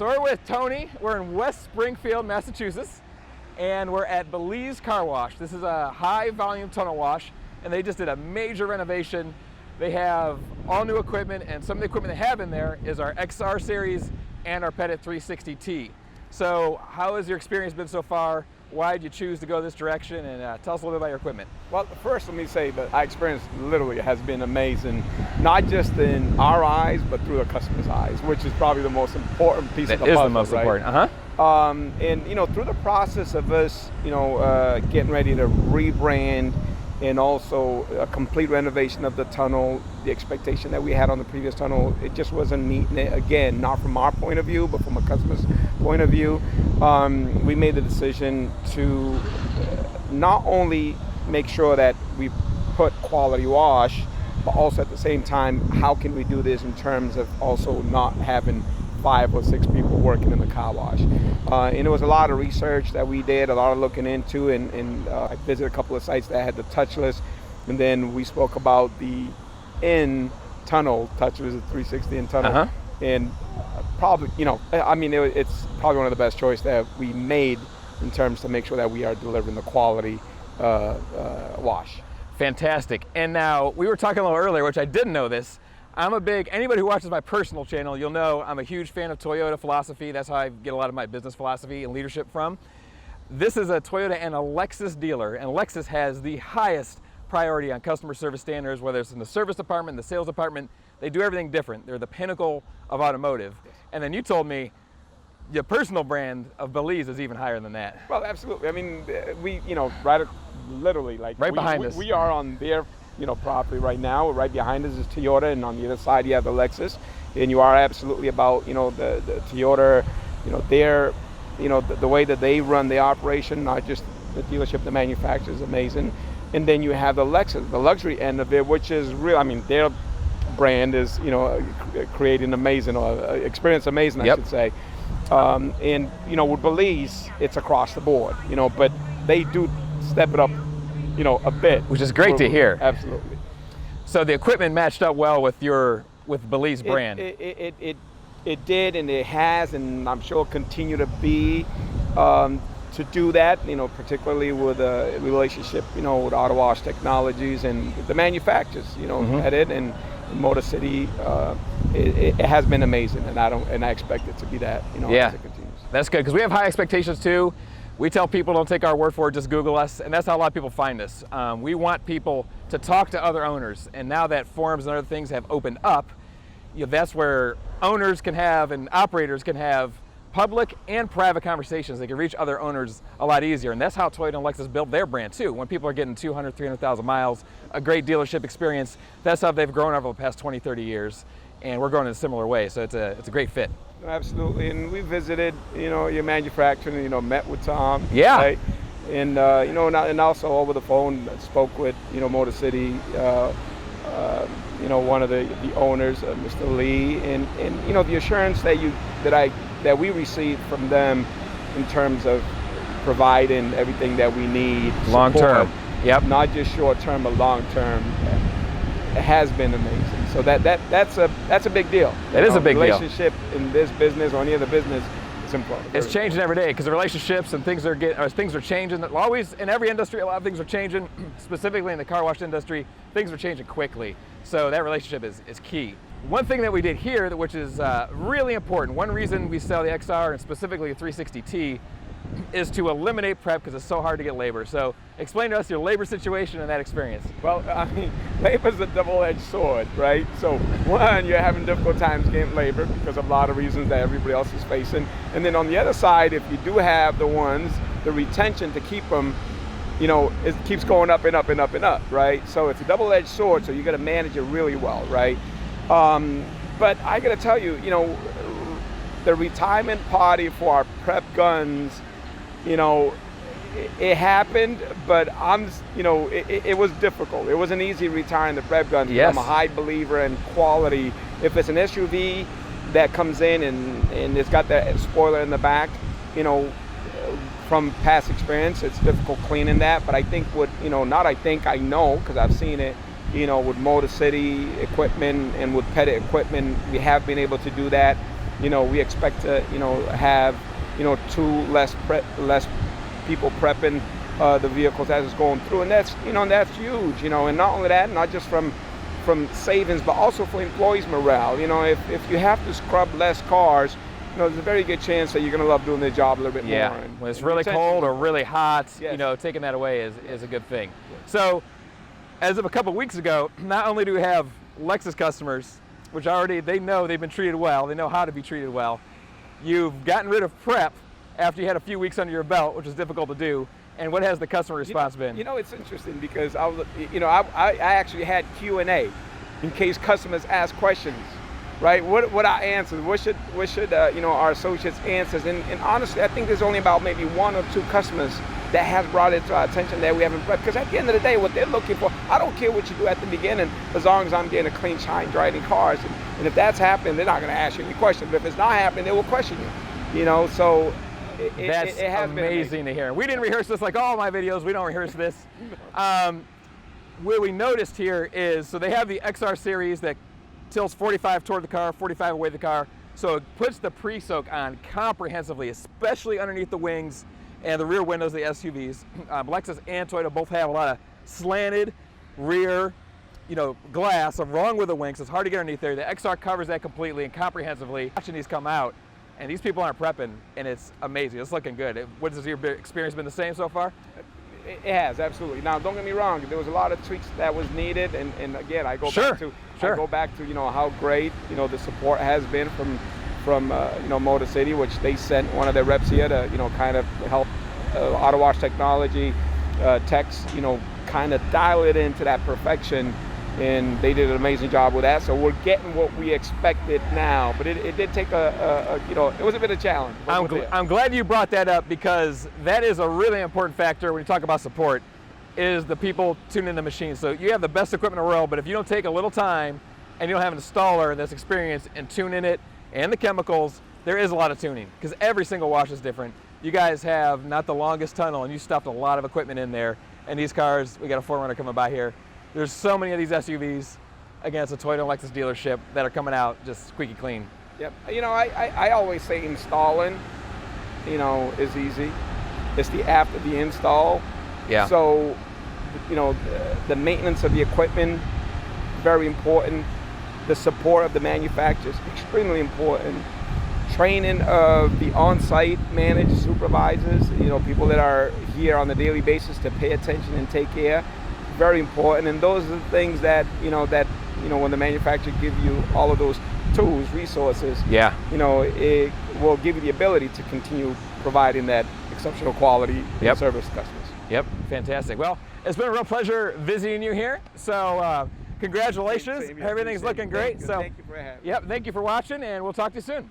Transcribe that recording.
So we're with Tony. We're in West Springfield, Massachusetts, and we're at Balise Car Wash. This is a high volume tunnel wash, and they just did a major renovation. They have all new equipment, and some of the equipment they have in there is our XR series and our Petit 360T. So how has your experience been so far? Why did you choose to go this direction? And tell us a little bit about your equipment. Well, first let me say that our experience literally has been amazing, not just in our eyes, but through the customer's eyes, which is probably the most important piece of the puzzle. That is the most important, And through the process of us, getting ready to rebrand and also a complete renovation of the tunnel, the expectation that we had on the previous tunnel, it just wasn't meeting it. Again, not from our point of view, but from a customer's point of view. We made the decision to not only make sure that we put quality wash, but also at the same time, how can we do this in terms of also not having 5 or 6 people working in the car wash. And it was a lot of research that we did, a lot of looking into, and I visited a couple of sites that had the touchless, and then we spoke about the in-tunnel touchless, the 360 in-tunnel, and probably, it's probably one of the best choices that we made in terms to make sure that we are delivering the quality wash. Fantastic. And now, we were talking a little earlier, which I didn't know this, anybody who watches my personal channel, you'll know I'm a huge fan of Toyota philosophy. That's how I get a lot of my business philosophy and leadership from. This is a Toyota and a Lexus dealer, and Lexus has the highest priority on customer service standards, whether it's in the service department, the sales department. They do everything different. They're the pinnacle of automotive. And then you told me your personal brand of Balise is even higher than that. Well, absolutely. I mean, we, literally, like right behind us. We are on their property right now. Right behind us is Toyota, and on the other side you have the Lexus. And you are absolutely about, the Toyota, their, the way that they run the operation, not just the dealership, the manufacturer is amazing. And then you have the Lexus, the luxury end of it, which is real. I mean, their brand is, creating amazing, experience amazing, I should say. And, with Balise, it's across the board, but they do step it up, a bit. Which is great to hear. Absolutely. So the equipment matched up well with Balise brand. It did, and it has, and I'm sure it'll continue to be, to do that, particularly with a relationship, with Auto Wash Technologies and the manufacturers, at it, and Motor City. It has been amazing, and I expect it to be that, as it continues. That's good, because we have high expectations too. We tell people don't take our word for it, just Google us, and that's how a lot of people find us. We want people to talk to other owners, and now that forums and other things have opened up, that's where owners can have and operators can have public and private conversations. They can reach other owners a lot easier, and that's how Toyota and Lexus built their brand too. When people are getting 200, 300,000 miles, a great dealership experience, that's how they've grown over the past 20, 30 years, and we're growing in a similar way, so it's a great fit. Absolutely, and we visited, your manufacturer, met with Tom. Yeah. Right? And, and also over the phone, spoke with, Motor City, one of the owners, Mr. Lee, and the assurance that we received from them in terms of providing everything that we need. Long term. Yep. Not just short term, but long term. It has been amazing. So that's a big deal. It is a big deal. Relationship in this business or any other business is important. It's changing every day, because the relationships and things are changing. Always in every industry, a lot of things are changing. Specifically in the car wash industry, things are changing quickly. So that relationship is key. One thing that we did here, which is really important, one reason we sell the XR and specifically the 360T, is to eliminate prep because it's so hard to get labor. So explain to us your labor situation and that experience. Well, labor's a double-edged sword, right? So one, you're having difficult times getting labor because of a lot of reasons that everybody else is facing. And then on the other side, if you do have the retention to keep them, it keeps going up and up and up and up, right? So it's a double-edged sword, so you got to manage it really well, right? But I got to tell you, the retirement party for our prep guns, it happened, but it was difficult. It wasn't easy retiring the prep guns. Yes. I'm a high believer in quality. If it's an SUV that comes in and it's got that spoiler in the back, from past experience, it's difficult cleaning that. But I think I know, because I've seen it, with Motor City equipment and with Petit equipment, we have been able to do that. we expect to, have, 2 less people prepping the vehicles as it's going through, and that's huge, and not only that, not just from savings, but also for employees' morale. If you have to scrub less cars, there's a very good chance that you're going to love doing their job a little bit more. And when it's really cold or really hot, yes. Taking that away is a good thing. Yes. So, as of a couple weeks ago, not only do we have Lexus customers, which they know they've been treated well, they know how to be treated well. You've gotten rid of prep after you had a few weeks under your belt, which is difficult to do. And what has the customer response been? It's interesting because I actually had Q&A in case customers ask questions, right? What I answered, what should our associates answer? And honestly, I think there's only about maybe 1 or 2 customers that has brought it to our attention that we haven't prepped. Because at the end of the day, what they're looking for, I don't care what you do at the beginning, as long as I'm getting a clean, shine, driving cars. And if that's happening, they're not going to ask you any questions. But if it's not happening, they will question you. So that's it has amazing to hear. We didn't rehearse this like all my videos. We don't rehearse this. What we noticed here is, so they have the XR series that tilts 45 toward the car, 45 away the car. So it puts the pre-soak on comprehensively, especially underneath the wings and the rear windows of the SUVs. Lexus and Toyota both have a lot of slanted rear, glass along with the wings. So it's hard to get underneath there. The XR covers that completely and comprehensively. Watching these come out, and these people aren't prepping, and it's amazing. It's looking good. What has your experience been the same so far? It has, absolutely. Now, don't get me wrong. There was a lot of tweaks that was needed, and again, I go back to how great the support has been from Motor City, which they sent one of their reps here to kind of help auto wash technology techs kind of dial it into that perfection, and they did an amazing job with that. So we're getting what we expected now, but it did take it was a bit of a challenge. I'm glad you brought that up, because that is a really important factor when you talk about support, is the people tuning the machine. So you have the best equipment in the world, but if you don't take a little time and you don't have an installer that's experienced in tuning it and the chemicals, there is a lot of tuning, because every single wash is different. You guys have not the longest tunnel, and you stuffed a lot of equipment in there. And these cars, we got a 4Runner coming by here. There's so many of these SUVs against a Toyota and Lexus dealership that are coming out just squeaky clean. Yep. I always say installing, is easy. It's the after the install. Yeah. So, the maintenance of the equipment, very important. The support of the manufacturers, extremely important. Training of the on-site managed supervisors, people that are here on a daily basis to pay attention and take care, very important. And those are the things that, when the manufacturer gives you all of those tools, resources, it will give you the ability to continue providing that exceptional quality and service to customers. Yep, fantastic. Well, it's been a real pleasure visiting you here. So congratulations, everything's looking great. Thank you for having me. Yep, thank you for watching, and we'll talk to you soon.